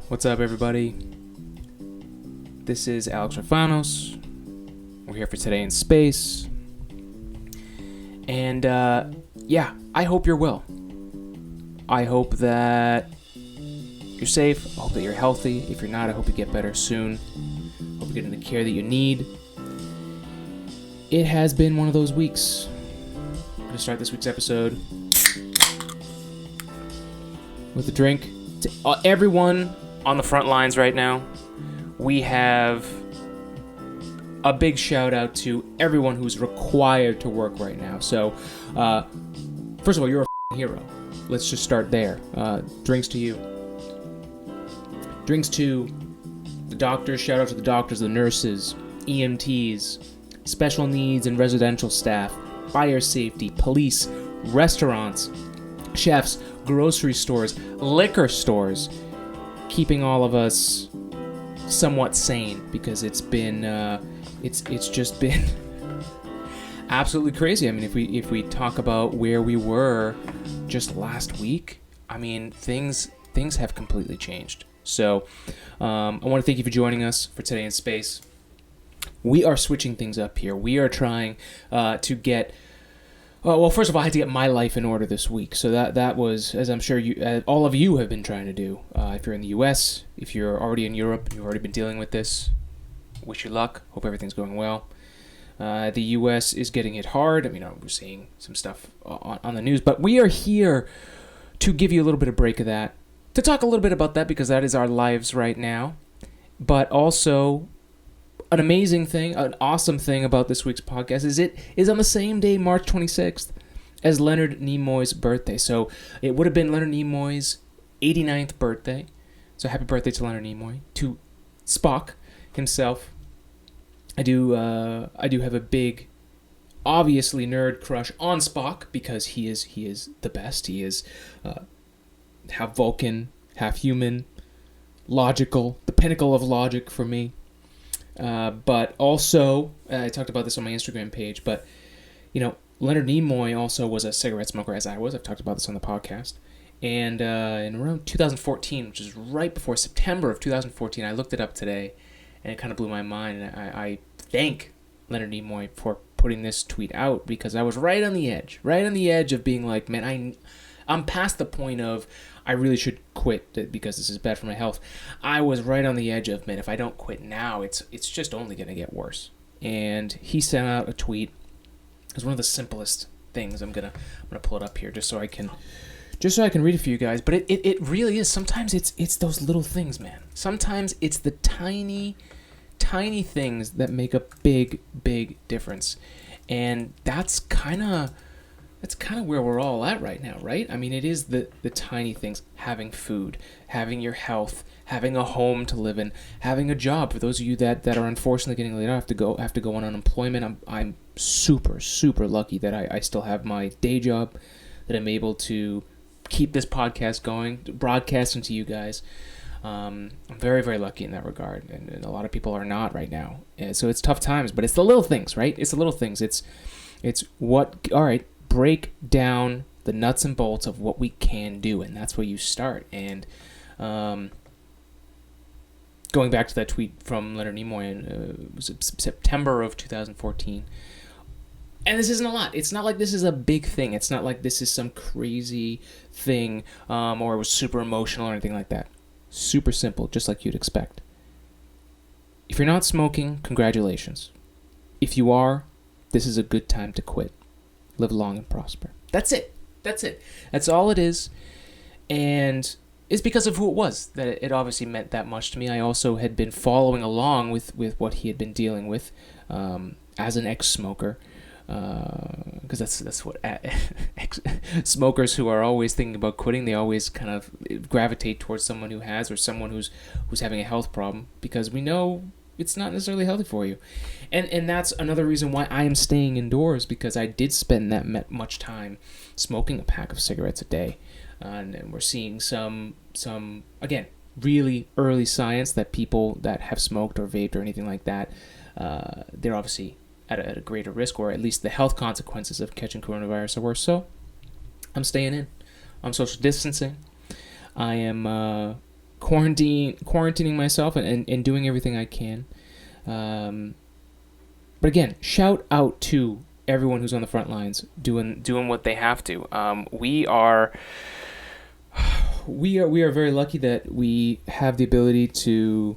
What's up, everybody? This is Alex Rafanos. We're here for Today in Space. And, I hope you're well. I hope that you're safe. I hope that you're healthy. If you're not, I hope you get better soon. I hope you're getting the care that you need. It has been one of those weeks. I'm going to start this week's episode with a drink. To everyone on the front lines right now, we have a big shout out to everyone who's required to work right now. So, first of all, you're a hero. Let's just start there. Drinks to you. Drinks to the doctors. Shout out to the doctors, the nurses, EMTs, special needs and residential staff, fire safety, police, restaurants, chefs, grocery stores, liquor stores, keeping all of us somewhat sane, because it's been it's just been absolutely crazy. I mean, if we talk about where we were just last week, I mean, things have completely changed. So I want to thank you for joining us for Today in Space. We are switching things up here. We are trying to get well, first of all, I had to get my life in order this week. So that was, as I'm sure you, all of you have been trying to do. If you're in the U.S., if you're already in Europe, you've already been dealing with this, wish you luck. Hope everything's going well. The U.S. is getting hit hard. I mean, we're seeing some stuff on the news. But we are here to give you a little bit of break of that, to talk a little bit about that, because that is our lives right now. But also, an amazing thing, an awesome thing about this week's podcast is it is on the same day, March 26th, as Leonard Nimoy's birthday. So it would have been Leonard Nimoy's 89th birthday. So happy birthday to Leonard Nimoy, to Spock himself. I do have a big, obviously, nerd crush on Spock, because he is the best. He is half Vulcan, half human, logical, the pinnacle of logic for me. But also, I talked about this on my Instagram page, but, Leonard Nimoy also was a cigarette smoker, as I was. I've talked about this on the podcast. And in around 2014, which is right before September of 2014, I looked it up today, and it kind of blew my mind. And I thank Leonard Nimoy for putting this tweet out, because I was right on the edge of being like, man, I'm past the point of I really should quit because this is bad for my health. I was right on the edge of, man, if I don't quit now, it's just only going to get worse. And he sent out a tweet. It was one of the simplest things. I'm gonna pull it up here just so I can read it for you guys. But it really is. Sometimes it's those little things, man. Sometimes it's the tiny things that make a big difference. And that's kind of where we're all at right now, right? I mean, it is the tiny things: having food, having your health, having a home to live in, having a job. For those of you that are unfortunately getting laid off, have to go on unemployment, I'm super lucky that I still have my day job, that I'm able to keep this podcast going, broadcasting to you guys. I'm very lucky in that regard, and a lot of people are not right now. And so it's tough times, but it's the little things, right? It's the little things. It's what, all right, break down the nuts and bolts of what we can do, and that's where you start. And going back to that tweet from Leonard Nimoy in was September of 2014, and this isn't a lot. It's not like this is a big thing. It's not like this is some crazy thing, or it was super emotional or anything like that. Super simple, just like you'd expect. If you're not smoking, congratulations. If you are, this is a good time to quit. Live long and prosper. That's it. That's all it is. And it's because of who it was that it obviously meant that much to me. I also had been following along with what he had been dealing with as an ex-smoker. Because that's what smokers who are always thinking about quitting, they always kind of gravitate towards someone who has, or someone who's having a health problem, because we know it's not necessarily healthy for you. And that's another reason why I am staying indoors, because I did spend that much time smoking a pack of cigarettes a day. And we're seeing some again, really early science that people that have smoked or vaped or anything like that, they're obviously at a greater risk, or at least the health consequences of catching coronavirus are worse. So I'm staying in. I'm social distancing. I am quarantining myself and doing everything I can. But again, shout out to everyone who's on the front lines doing what they have to. We are very lucky that we have the ability to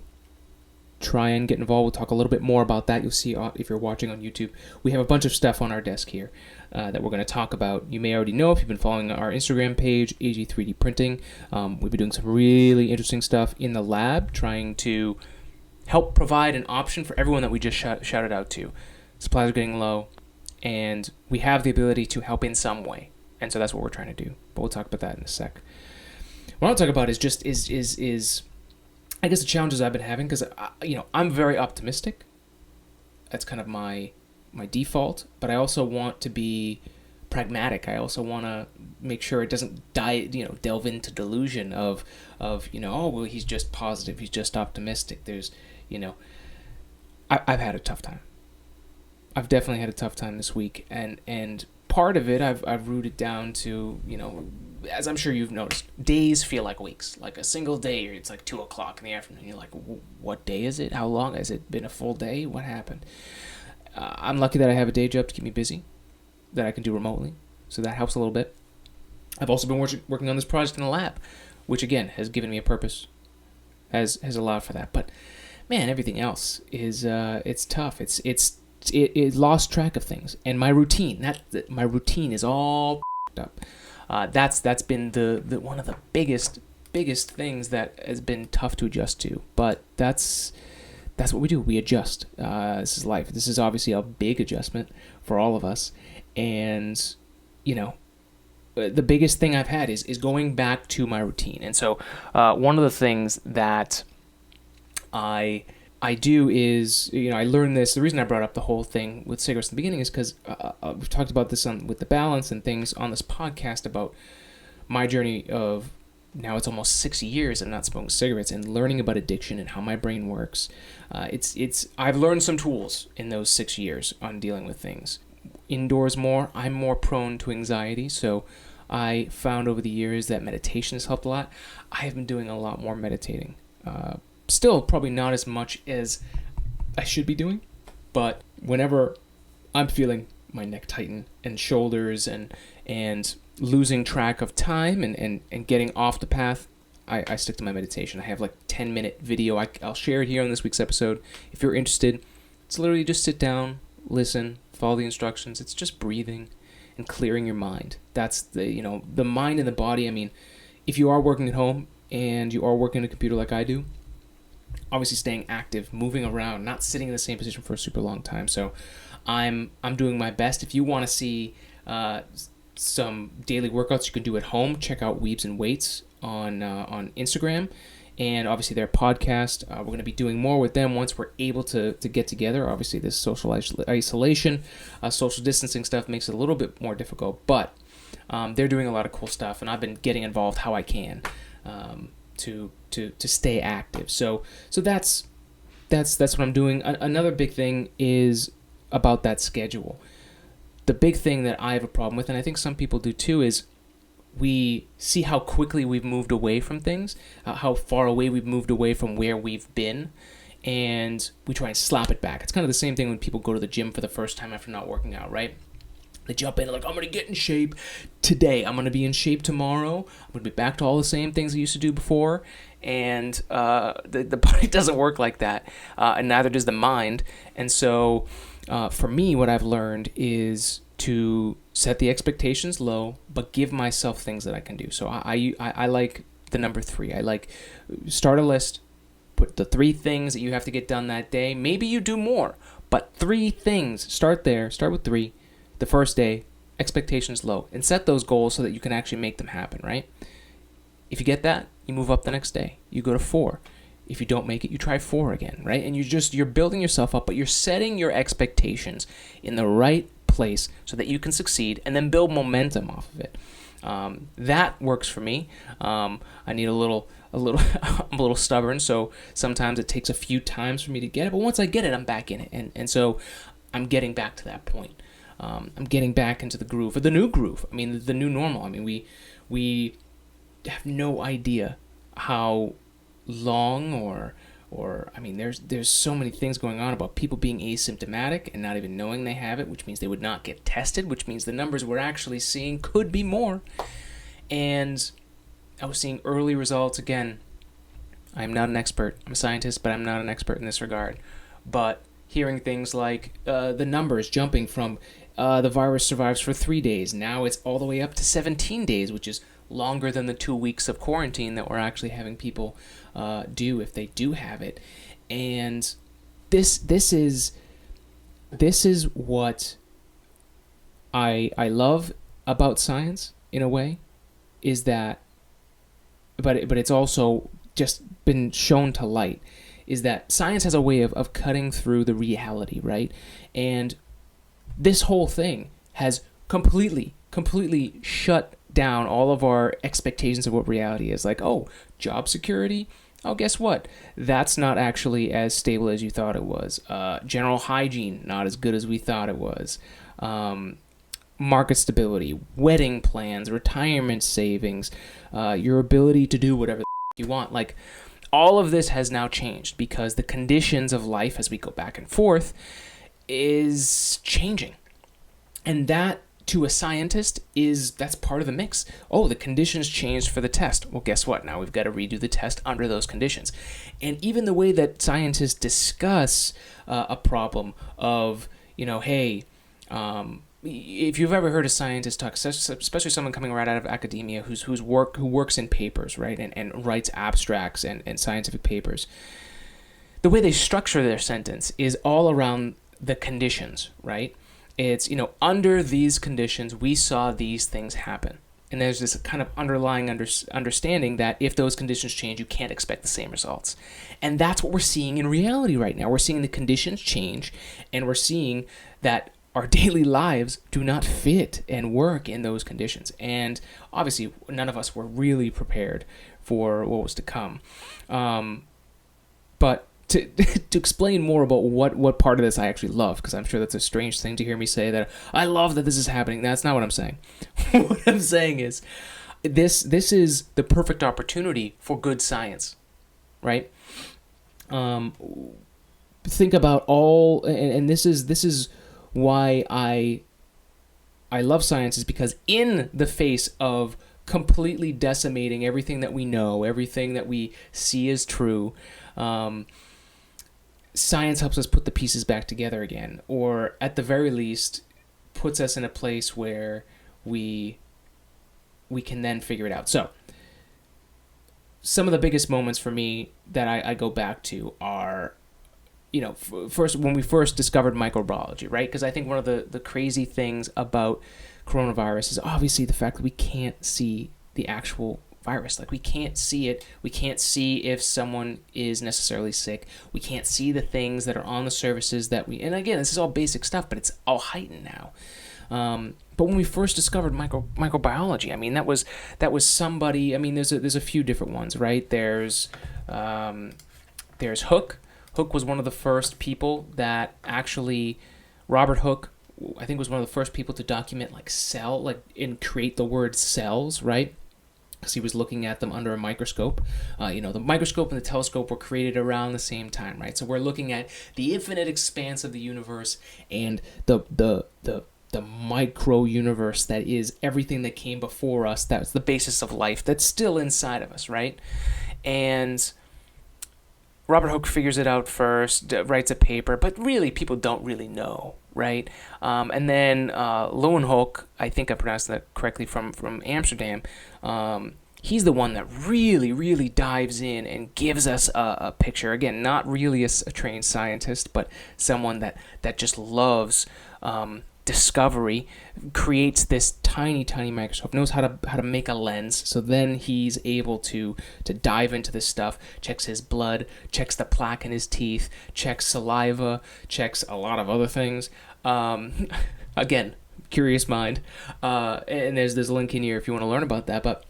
try and get involved. We'll talk a little bit more about that. You'll see if you're watching on YouTube. We have a bunch of stuff on our desk here that we're going to talk about. You may already know if you've been following our Instagram page, AG3D Printing. We've been doing some really interesting stuff in the lab, trying to help provide an option for everyone that we just shouted out to. Supplies are getting low, and we have the ability to help in some way. And so that's what we're trying to do. But we'll talk about that in a sec. What I'll talk about is just is I guess the challenges I've been having, because I'm very optimistic. That's kind of my default, but I also want to be pragmatic. I also want to make sure it doesn't delve into delusion of oh well, he's just positive, he's just optimistic. There's I've had a tough time. I've definitely had a tough time this week, and part of it I've rooted down to as I'm sure you've noticed, days feel like weeks. Like a single day, it's like 2:00 in the afternoon. You're like, what day is it? How long? Has it been a full day? What happened? I'm lucky that I have a day job to keep me busy, that I can do remotely. So that helps a little bit. I've also been working on this project in the lab, which again has given me a purpose, has allowed for that. But man, everything else is it's tough. It lost track of things, and my routine is all up. That's been the one of the biggest things that has been tough to adjust to. But that's what we do. We adjust. This is life. This is obviously a big adjustment for all of us, and the biggest thing I've had is going back to my routine. And so one of the things that I do is, I learned this. The reason I brought up the whole thing with cigarettes in the beginning is because we've talked about this with the balance and things on this podcast about my journey of, now it's almost 6 years of not smoking cigarettes and learning about addiction and how my brain works. I've learned some tools in those 6 years on dealing with things. Indoors more, I'm more prone to anxiety, so I found over the years that meditation has helped a lot. I have been doing a lot more meditating. Still probably not as much as I should be doing, but whenever I'm feeling my neck tighten and shoulders and losing track of time and getting off the path, I stick to my meditation. I have like 10-minute video. I'll share it here on this week's episode. If you're interested, it's literally just sit down, listen, follow the instructions. It's just breathing and clearing your mind. That's the mind and the body. I mean, if you are working at home and you are working on a computer like I do, obviously staying active, moving around, not sitting in the same position for a super long time. So I'm doing my best. If you want to see some daily workouts you can do at home, check out Weebs and Weights on Instagram, and obviously their podcast. We're going to be doing more with them once we're able to get together. Obviously this social isolation, social distancing stuff makes it a little bit more difficult, but they're doing a lot of cool stuff, and I've been getting involved how I can to stay active. So that's what I'm doing. Another big thing is about that schedule. The big thing that I have a problem with, and I think some people do too, is we see how quickly we've moved away from things, how far away we've moved away from where we've been, and we try and slap it back. It's kind of the same thing when people go to the gym for the first time after not working out, right? They jump in like, I'm going to get in shape today. I'm going to be in shape tomorrow. I'm going to be back to all the same things I used to do before. And the body doesn't work like that, and neither does the mind. And so for me, what I've learned is to set the expectations low, but give myself things that I can do. So I like the number 3. I like start a list, put the 3 things that you have to get done that day. Maybe you do more, but 3 things. Start there. Start with 3. The first day, expectations low, and set those goals so that you can actually make them happen, right? If you get that, you move up the next day. You go to 4. If you don't make it, you try 4 again, right? And you're building yourself up, but you're setting your expectations in the right place so that you can succeed and then build momentum off of it. That works for me. I need a little I'm a little stubborn, so sometimes it takes a few times for me to get it, but once I get it, I'm back in it. And so I'm getting back to that point. I'm getting back into the groove, or the new groove. I mean, the new normal. I mean, we have no idea how long or I mean, there's so many things going on about people being asymptomatic and not even knowing they have it, which means they would not get tested, which means the numbers we're actually seeing could be more. And I was seeing early results. Again, I'm not an expert. I'm a scientist, but I'm not an expert in this regard. But hearing things like the numbers jumping from the virus survives for 3 days. Now it's all the way up to 17 days, which is longer than the 2 weeks of quarantine that we're actually having people do if they do have it. And this is what I love about science in a way, is that, but it's also just been shown to light, is that science has a way of cutting through the reality, right? And this whole thing has completely shut down all of our expectations of what reality is. Like, oh, job security? Oh, guess what? That's not actually as stable as you thought it was. General hygiene, not as good as we thought it was. Market stability, wedding plans, retirement savings, your ability to do whatever you want. Like, all of this has now changed because the conditions of life as we go back and forth is changing. And that, to a scientist, that's part of the mix. Oh, the conditions changed for the test. Well, guess what? Now we've got to redo the test under those conditions. And even the way that scientists discuss a problem of, hey, if you've ever heard a scientist talk, especially someone coming right out of academia who works in papers, right, and writes abstracts and scientific papers, the way they structure their sentence is all around the conditions, right? It's, under these conditions, we saw these things happen. And there's this kind of underlying understanding that if those conditions change, you can't expect the same results. And that's what we're seeing in reality right now. We're seeing the conditions change, and we're seeing that our daily lives do not fit and work in those conditions. And obviously, none of us were really prepared for what was to come. But to explain more about what part of this I actually love, because I'm sure that's a strange thing to hear me say, that I love that this is happening. That's not what I'm saying. What I'm saying is this is the perfect opportunity for good science, right? Think about all, and this is why I love science, is because in the face of completely decimating everything that we know, everything that we see as true, science helps us put the pieces back together again, or at the very least puts us in a place where we can then figure it out. So some of the biggest moments for me that I go back to are, first, when we first discovered microbiology, right? Because I think one of the crazy things about coronavirus is obviously the fact that we can't see the actual virus. Like, we can't see it. We can't see if someone is necessarily sick. We can't see the things that are on the surfaces and again, this is all basic stuff, but it's all heightened now. But when we first discovered microbiology, I mean, that was somebody. I mean, there's a few different ones, right? There's Hooke. Hooke was one of the first people that actually, Robert Hooke, I think, was one of the first people to document and create the word cells, right? Because he was looking at them under a microscope. The microscope and the telescope were created around the same time, right? So we're looking at the infinite expanse of the universe and the micro universe that is everything that came before us. That's the basis of life that's still inside of us, right? And Robert Hooke figures it out first, writes a paper, but really people don't really know, right? And then Leeuwenhoek, I think I pronounced that correctly, from Amsterdam, he's the one that really dives in and gives us a picture. Again, not really a trained scientist, but someone that just loves discovery, creates this tiny microscope, knows how to make a lens. So then he's able to dive into this stuff, checks his blood, checks the plaque in his teeth, checks saliva, checks a lot of other things. Again, curious mind. And there's a link in here if you want to learn about that. But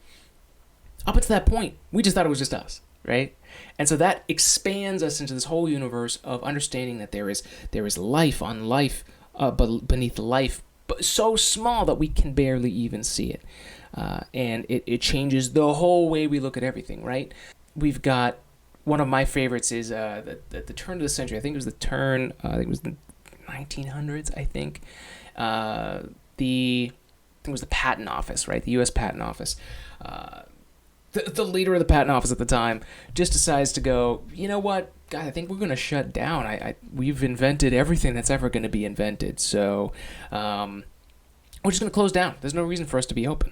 up until that point, we just thought it was just us, right? And so that expands us into this whole universe of understanding that there is life on life, but beneath life, but so small that we can barely even see it. And it changes the whole way we look at everything, right? We've got one of my favorites is the turn of the century. I think it was the turn. I think it was the 1900s. I think it was the Patent Office, right? The U.S. Patent Office. The leader of the Patent Office at the time just decides to go, you know what, God, I think we're going to shut down. We've invented everything that's ever going to be invented, so we're just going to close down. There's no reason for us to be open.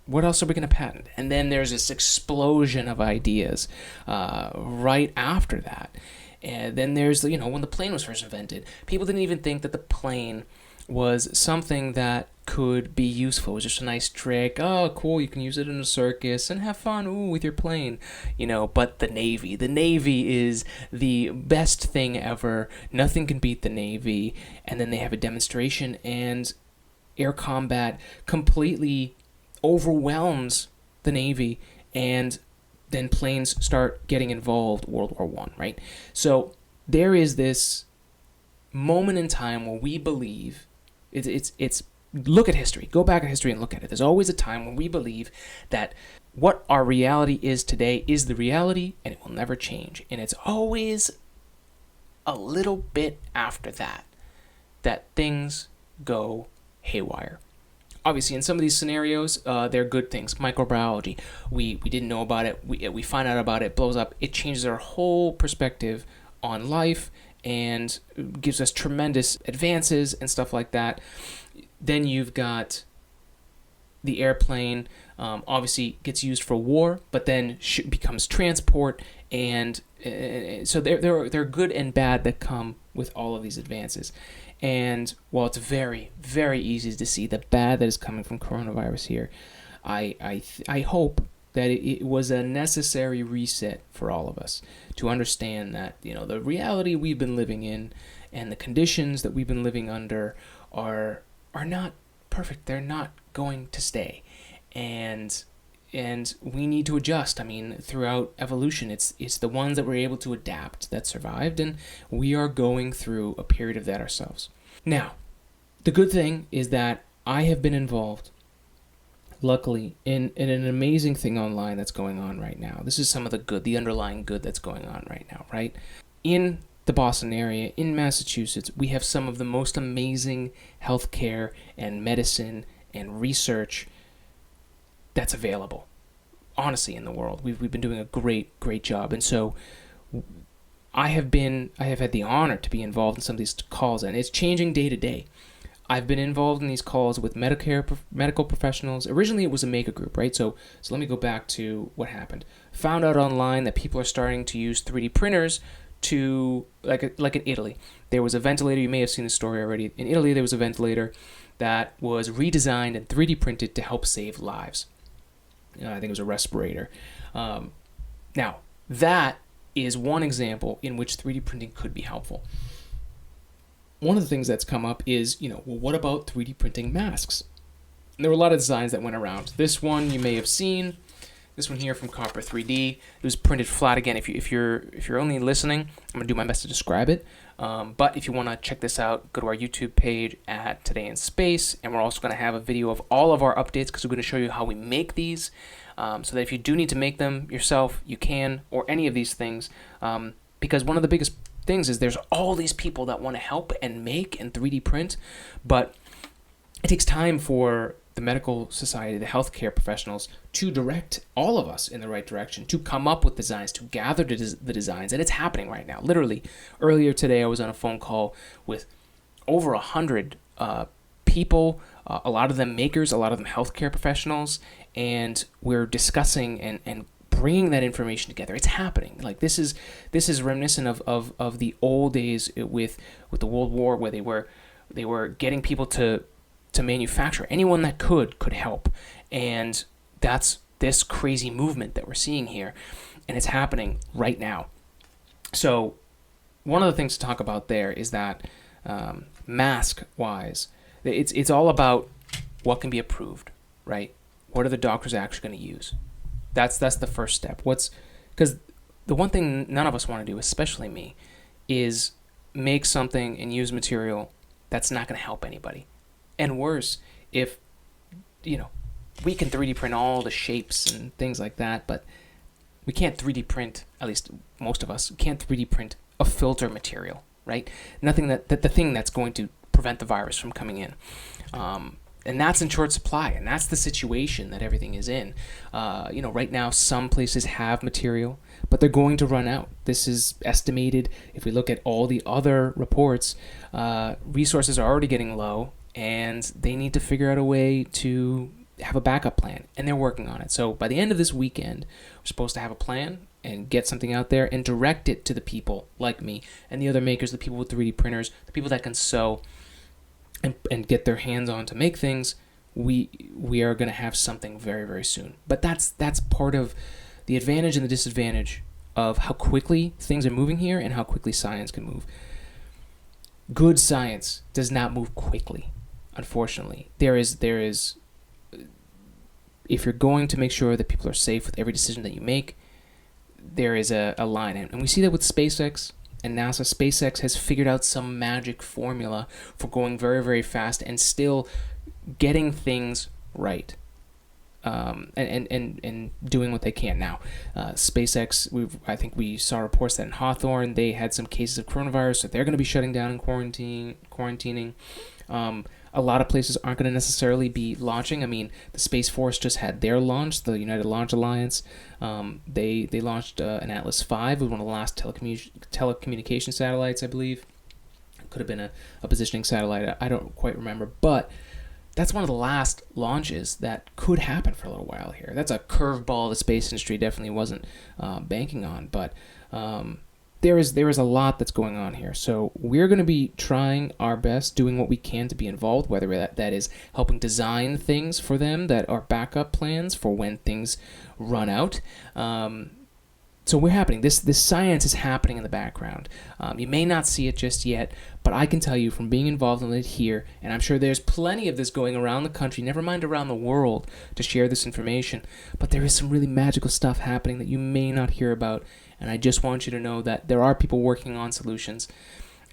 What else are we going to patent? And then there's this explosion of ideas right after that. And then there's, when the plane was first invented, people didn't even think that the plane was something that could be useful. It was just a nice trick. Oh, cool, you can use it in a circus and have fun with your plane. But the Navy is the best thing ever. Nothing can beat the Navy. And then they have a demonstration, and air combat completely overwhelms the Navy, and then planes start getting involved. World War I, right? So there is this moment in time where we believe it's look at history. Go back in history and look at it. There's always a time when we believe that what our reality is today is the reality, and it will never change. And it's always a little bit after that things go haywire. Obviously, in some of these scenarios, they're good things. Microbiology, we didn't know about it. We find out about it, blows up. It changes our whole perspective on life and gives us tremendous advances and stuff like that. Then you've got the airplane, obviously gets used for war, but then becomes transport, and so there are good and bad that come with all of these advances. And while it's very, very easy to see the bad that is coming from coronavirus here, I hope that it was a necessary reset for all of us to understand that, the reality we've been living in and the conditions that we've been living under are not perfect. They're not going to stay. And we need to adjust. I mean, throughout evolution, it's the ones that were able to adapt that survived, and we are going through a period of that ourselves. Now, the good thing is that I have been involved, luckily, in an amazing thing online that's going on right now. This is some of the underlying good that's going on right now, right? In the Boston area, in Massachusetts, we have some of the most amazing healthcare and medicine and research that's available, honestly, in the world. We've been doing a great job. And so I have had the honor to be involved in some of these calls, and it's changing day to day. I've been involved in these calls with medical professionals. Originally, it was a maker group, right? So let me go back to what happened. Found out online that people are starting to use 3D printers to, like in Italy. There was a ventilator, you may have seen the story already. In Italy, there was a ventilator that was redesigned and 3D printed to help save lives. I think it was a respirator. Now, that is one example in which 3D printing could be helpful. One of the things that's come up is, what about 3D printing masks? And there were a lot of designs that went around. This one you may have seen. This one here from Copper 3D. It was printed flat. Again, if you're only listening, I'm gonna do my best to describe it. But if you want to check this out, go to our YouTube page at Today in Space, and we're also going to have a video of all of our updates because we're going to show you how we make these, so that if you do need to make them yourself, you can, or any of these things. Because one of the biggest things is there's all these people that want to help and make and 3D print, but it takes time for the medical society, the healthcare professionals, to direct all of us in the right direction, to come up with designs, to gather the designs. And it's happening right now. Literally, earlier today, I was on a phone call with over 100 people, a lot of them makers, a lot of them healthcare professionals, and we're discussing and bringing that information together. It's happening. Like this is reminiscent of the old days with the World War, where they were getting people to manufacture. Anyone that could help. And that's this crazy movement that we're seeing here. And it's happening right now. So one of the things to talk about there is that mask-wise, it's all about what can be approved, right? What are the doctors actually going to use? That's the first step. Because the one thing none of us want to do, especially me, is make something and use material that's not going to help anybody. And worse, if, we can 3D print all the shapes and things like that, but We can't 3D print, at least most of us, can't 3D print a filter material, right? Nothing that the thing that's going to prevent the virus from coming in. And that's in short supply, and that's the situation that everything is in. Right now, some places have material, but they're going to run out. This is estimated. If we look at all the other reports, resources are already getting low, and they need to figure out a way to have a backup plan, and they're working on it. So by the end of this weekend, we're supposed to have a plan and get something out there and direct it to the people like me and the other makers, the people with 3D printers, the people that can sew and get their hands on to make things. We are going to have something very, very soon. But that's part of the advantage and the disadvantage of how quickly things are moving here and how quickly science can move. Good science does not move quickly, unfortunately. There is if you're going to make sure that people are safe with every decision that you make, there is a line. And we see that with SpaceX and NASA. SpaceX has figured out some magic formula for going very, very fast and still getting things right. And doing what they can. Now, SpaceX, I think we saw reports that in Hawthorne, they had some cases of coronavirus, so they're going to be shutting down and quarantining. A lot of places aren't going to necessarily be launching. I mean, the Space Force just had their launch, the United Launch Alliance. They launched an Atlas V. It was one of the last telecommunication satellites, I believe. It could have been a positioning satellite. I don't quite remember. But that's one of the last launches that could happen for a little while here. That's a curveball the space industry definitely wasn't banking on. But there is a lot that's going on here. So we're going to be trying our best, doing what we can to be involved, whether that is helping design things for them that are backup plans for when things run out. So we're happening. This science is happening in the background. You may not see it just yet, but I can tell you from being involved in it here, and I'm sure there's plenty of this going around the country, never mind around the world, to share this information, but there is some really magical stuff happening that you may not hear about, and I just want you to know that there are people working on solutions,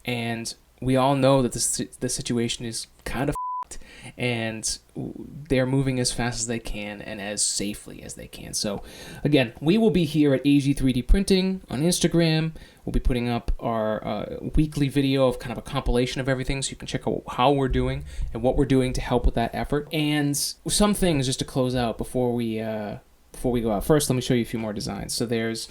and we all know that the situation is kind of and they're moving as fast as they can and as safely as they can. So again, we will be here at AG 3D Printing on Instagram. We'll be putting up our weekly video of kind of a compilation of everything, so you can check out how we're doing and what we're doing to help with that effort. And some things just to close out before we go out. First, let me show you a few more designs. So there's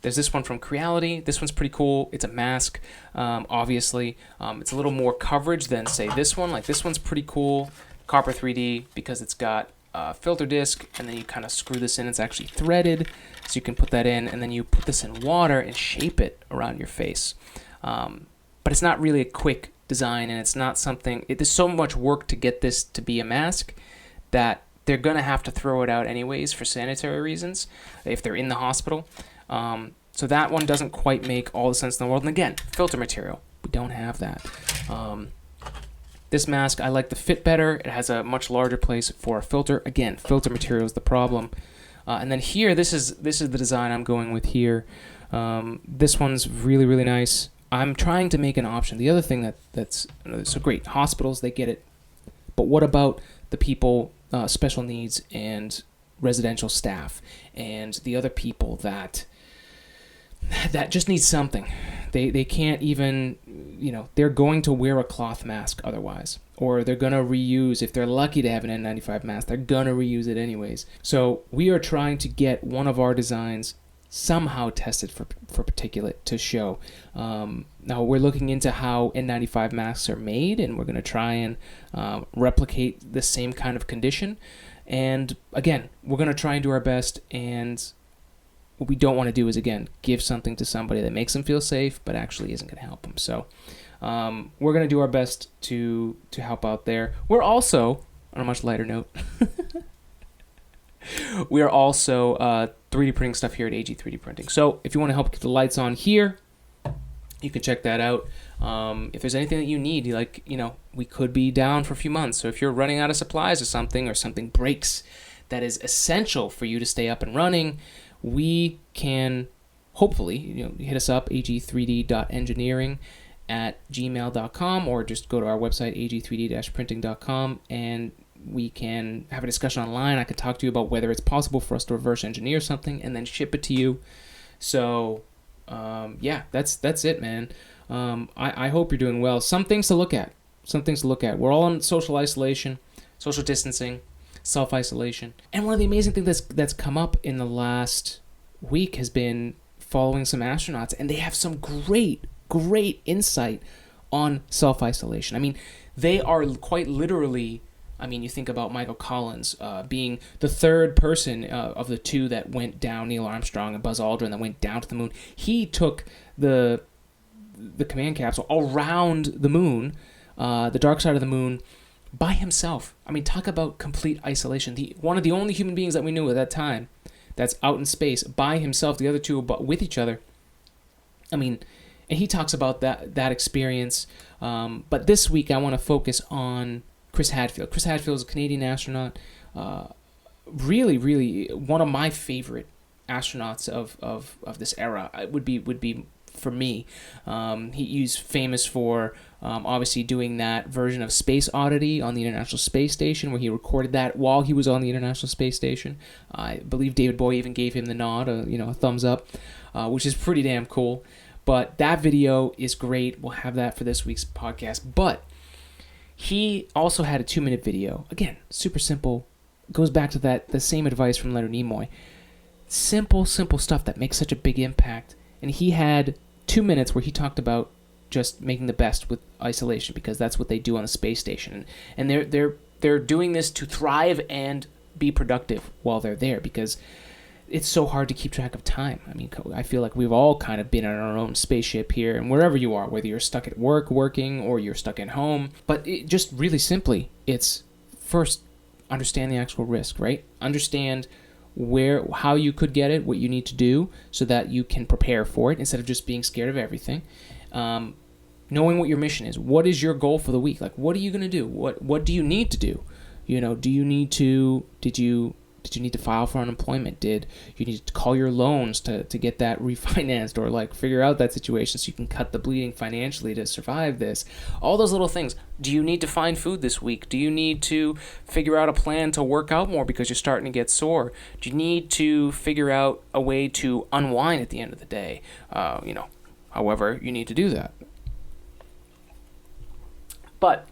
this one from Creality. This one's pretty cool. It's a mask, obviously. It's a little more coverage than, say, this one. Like, this one's pretty cool, Copper 3D, because it's got a filter disc, and then you kind of screw this in. It's actually threaded, so you can put that in, and then you put this in water and shape it around your face. But it's not really a quick design, and it's not something... There's so much work to get this to be a mask that they're going to have to throw it out anyways for sanitary reasons if they're in the hospital. So that one doesn't quite make all the sense in the world. And again, filter material. We don't have that. This mask, I like the fit better. It has a much larger place for a filter. Again, filter material is the problem. And then here, this is the design I'm going with here. This one's really, really nice. I'm trying to make an option. The other thing that's so great, hospitals, they get it. But what about the people, special needs and residential staff, and the other people that just need something? They can't even, they're going to wear a cloth mask otherwise, or they're going to reuse. If they're lucky to have an N95 mask, they're going to reuse it anyways. So we are trying to get one of our designs somehow tested for particulate to show. Now we're looking into how N95 masks are made, and we're going to try and replicate the same kind of condition. And again, we're going to try and do our best, and what we don't want to do is, again, give something to somebody that makes them feel safe but actually isn't going to help them. So we're going to do our best to help out there. We're also, on a much lighter note, we are also 3D printing stuff here at AG 3D Printing. So if you want to help keep the lights on here, you can check that out. If there's anything that you need, we could be down for a few months. So if you're running out of supplies or something breaks that is essential for you to stay up and running, we can hopefully, hit us up, ag3d.engineering@gmail.com, or just go to our website, ag3d-printing.com, and we can have a discussion online. I can talk to you about whether it's possible for us to reverse engineer something and then ship it to you. So, yeah, that's it, man. I hope you're doing well. Some things to look at. We're all on social isolation, social distancing, self-isolation. And one of the amazing things that's come up in the last week has been following some astronauts, and they have some great insight on self-isolation. I mean, they are quite literally, I mean, you think about Michael Collins being the third person of the two that went down, Neil Armstrong and Buzz Aldrin, that went down to the moon. He took the command capsule around the moon, the dark side of the moon, by himself. I mean, talk about complete isolation. One of the only human beings that we knew at that time that's out in space by himself, the other two are with each other. I mean, and he talks about that experience. But this week I want to focus on Chris Hadfield. Chris Hadfield is a Canadian astronaut. Really one of my favorite astronauts of this era. It would be for me. He's famous for obviously doing that version of Space Oddity on the International Space Station, where he recorded that while he was on the International Space Station. I believe David Bowie even gave him the nod, a thumbs up, which is pretty damn cool. But that video is great. We'll have that for this week's podcast. But he also had a 2-minute video. Again, super simple. Goes back to the same advice from Leonard Nimoy. Simple stuff that makes such a big impact. And he had 2 minutes where he talked about just making the best with isolation, because that's what they do on the space station. And they're doing this to thrive and be productive while they're there, because it's so hard to keep track of time. I mean, I feel like we've all kind of been on our own spaceship here, and wherever you are, whether you're stuck at work working or you're stuck at home. But just really simply, it's first understand the actual risk, right? Understand how you could get it, what you need to do so that you can prepare for it instead of just being scared of everything. Knowing what your mission is. What is your goal for the week? Like, what are you going to do? What do you need to do? Did you need to file for unemployment? Did you need to call your loans to get that refinanced, or like figure out that situation so you can cut the bleeding financially to survive this? All those little things. Do you need to find food this week? Do you need to figure out a plan to work out more because you're starting to get sore? Do you need to figure out a way to unwind at the end of the day? However you need to do that. But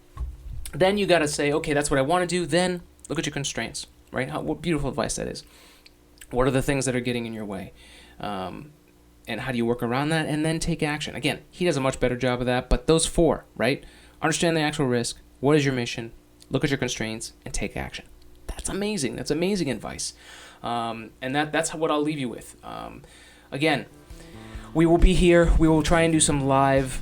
then you got to say, okay, that's what I want to do. Then look at your constraints. Right? What beautiful advice that is. What are the things that are getting in your way? And how do you work around that? And then take action. Again, he does a much better job of that, but those 4, right? Understand the actual risk. What is your mission? Look at your constraints and take action. That's amazing. That's amazing advice. And that's what I'll leave you with. Again, we will be here. We will try and do some live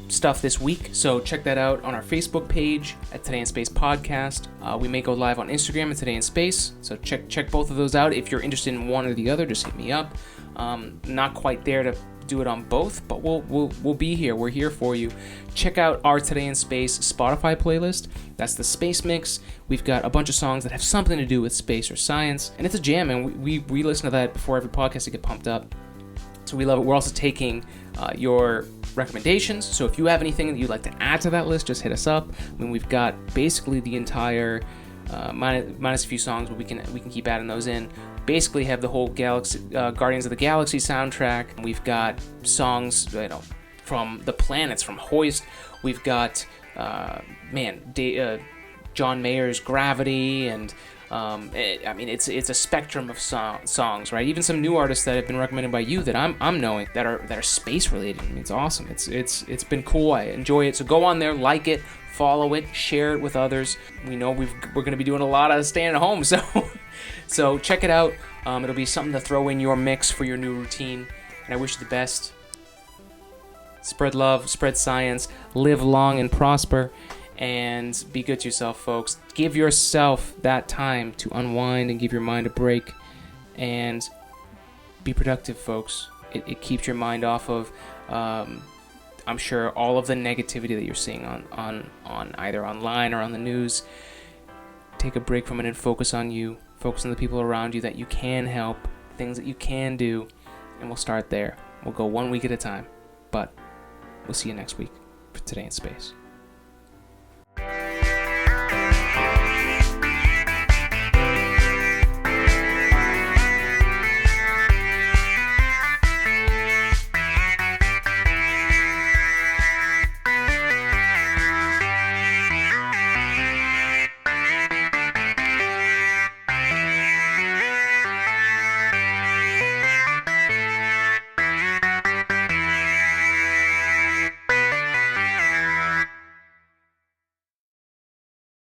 stuff this week, so check that out on our Facebook page at Today in Space Podcast. We may go live on Instagram at Today in Space, so check both of those out. If you're interested in one or the other, just hit me up. Not quite there to do it on both, but we'll be here. We're here for you. Check out our Today in Space Spotify playlist. That's the Space Mix. We've got a bunch of songs that have something to do with space or science, and it's a jam, and we listen to that before every podcast to get pumped up. So we love it. We're also taking your recommendations. So if you have anything that you'd like to add to that list, just hit us up. I mean, we've got basically the entire minus a few songs, but we can keep adding those in. Basically, have the whole Galaxy Guardians of the Galaxy soundtrack. We've got songs, from the planets, from Hoist. We've got John Mayer's Gravity, and it's a spectrum of songs, right? Even some new artists that have been recommended by you that I'm knowing that are space related. I mean, it's awesome. It's been cool. I enjoy it. So go on there, like it, follow it, share it with others. We know we're going to be doing a lot of staying at home, so check it out. It'll be something to throw in your mix for your new routine. And I wish you the best. Spread love, spread science, live long and prosper. And be good to yourself, folks. Give yourself that time to unwind and give your mind a break. And be productive, folks. It keeps your mind off of, I'm sure, all of the negativity that you're seeing on either online or on the news. Take a break from it and focus on you. Focus on the people around you that you can help, things that you can do. And we'll start there. We'll go one week at a time. But we'll see you next week for Today in Space.